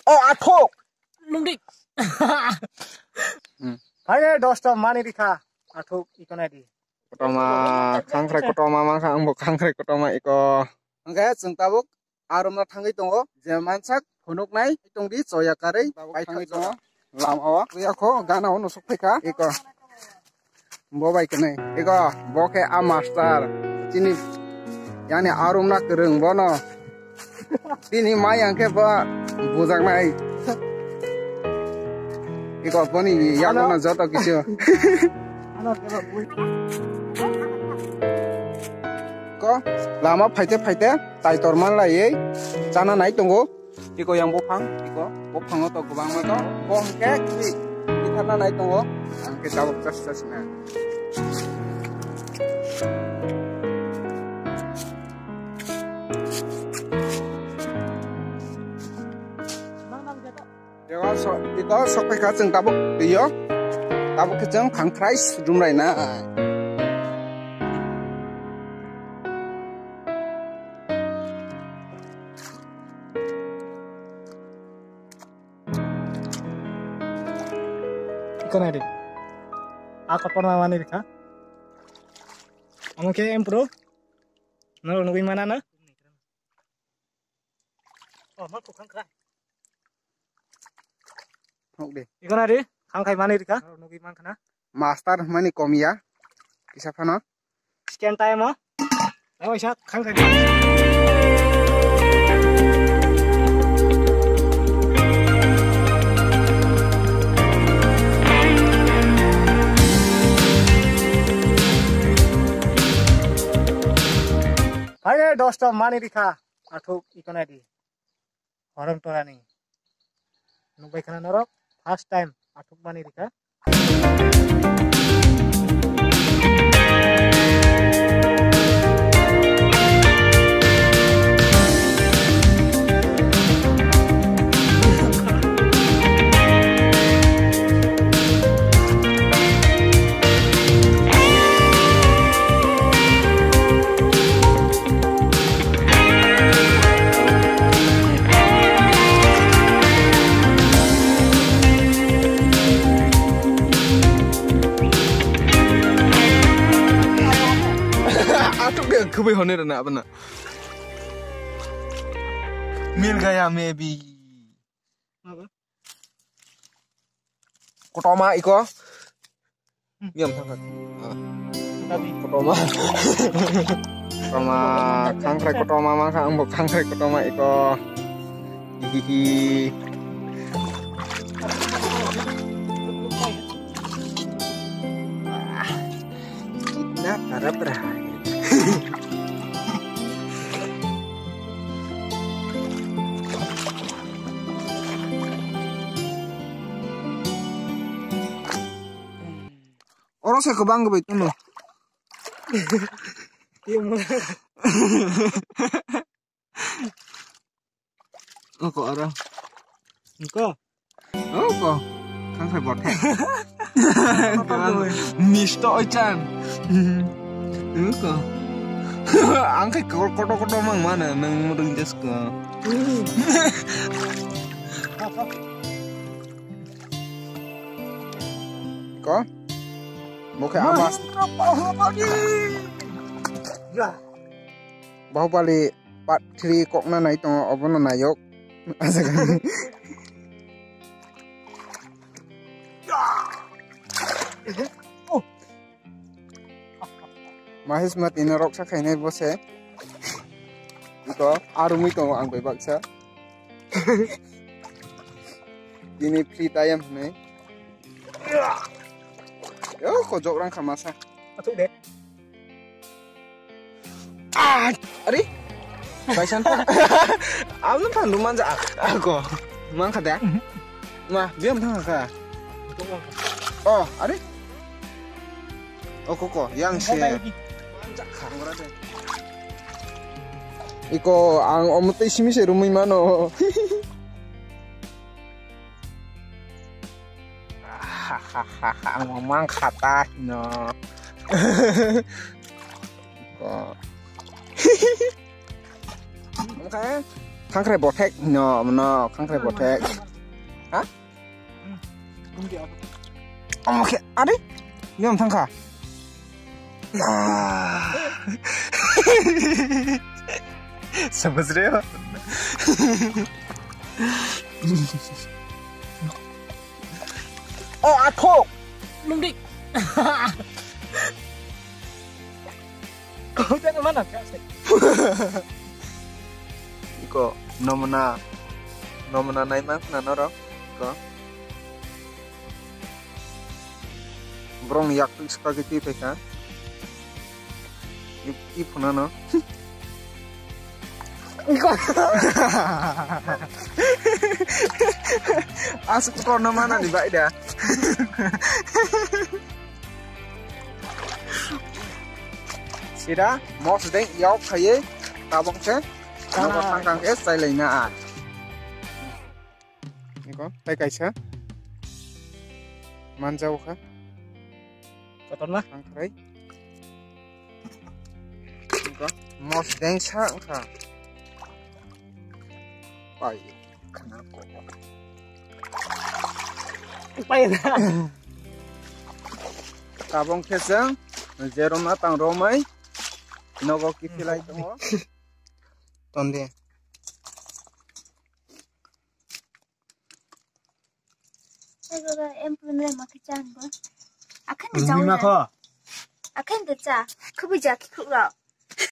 Oh, athok. Lundik. Hai, dosto mani dikha. Athok ikona di. Kotoma khangkhrai kotoma mangkha angbo khangkhrai kotoma iko. Angka जों tabuk arumna thangai tongo je mansak phunuknai tongdi choya karei bai thangai tongo lamao uyakho gana ono sokphaika iko bobai kene iko boke a master chini yani arumna kereng bono tini mai angke ba bujaknai iko boni yakona joto kichu ko lama phaite taitor man lai chana nai tongo iko yang bopang iko bopang to gobang ma to bom ke ki ithana nai tongo angke jawab jas na iko sokpai ka jeng tabuk yo tabuk ke jeng phangkhrai room rai na Ikona di. Aku pernah mani dikha. Amo ke empro. Nalo nungguin mana na? Oh, maku khangkhrai. hok de Ikona di. Khangkhrai mani dikha. Nalo nungguin man kana. master mani komia kisa phano Scan time mo. Ayo isa khangkhrai. Hai, dosto mani dikha. Athok ikona di. Orang torani. Nubai kana norok. First time athok mani dikha. Kubai hone rana abana. Mil gaya maybe. Apa? Kotoma iko. Diam sangat. Tapi Kotoma. Kotoma khangkhrai kotoma mangkha angbo khangkhrai kotoma iko. Hihi. kita para berhari orang saya kebangga itu loh. Oh kok orang? engko. Oh kok? Kan saya buat Misto Ochan. kok? Angkai koto mang mana nang rengjas ke. Kok? Muka amas. Bahubali pat kiri kokna na itong obono nayok. Mahis mat inorok sa kainay bose. Ito arumi to ang bagsa. Ini free time nih. Yo, kojok orang kamasa. Athok de. Ah, Ari? Baisan pa. amno pandu manja ako. Mang kada. Mah, diam thang ka. Oh, Ari? Oh, koko, yang si. Iko ang omote isimi se rumui mano. Hahaha, ngomong kata no. Kok. Makanya Khangkrai botek no khangkrai botek. Hah? Oke, ade. Biam thangka. समझ रहे हो ओ आठो Lumdik. Kau jangan mana sih? Iko nomina naik mana naro ko brong yak tu spaghetti peka i puna no asuk kono mana di bak dah sida mos deng yau khaye tabong che nó thang es sai lai na a niko tai kaisa manjau kha Kotor lah. khangkrai niko mos deng sa kha pai khana ko Pai dah. tabong khesang jerom na tang romai nogo kifilai tongo tonde em punya makan janggut. Akan dijauh. Akan dijauh. Kau bijak kau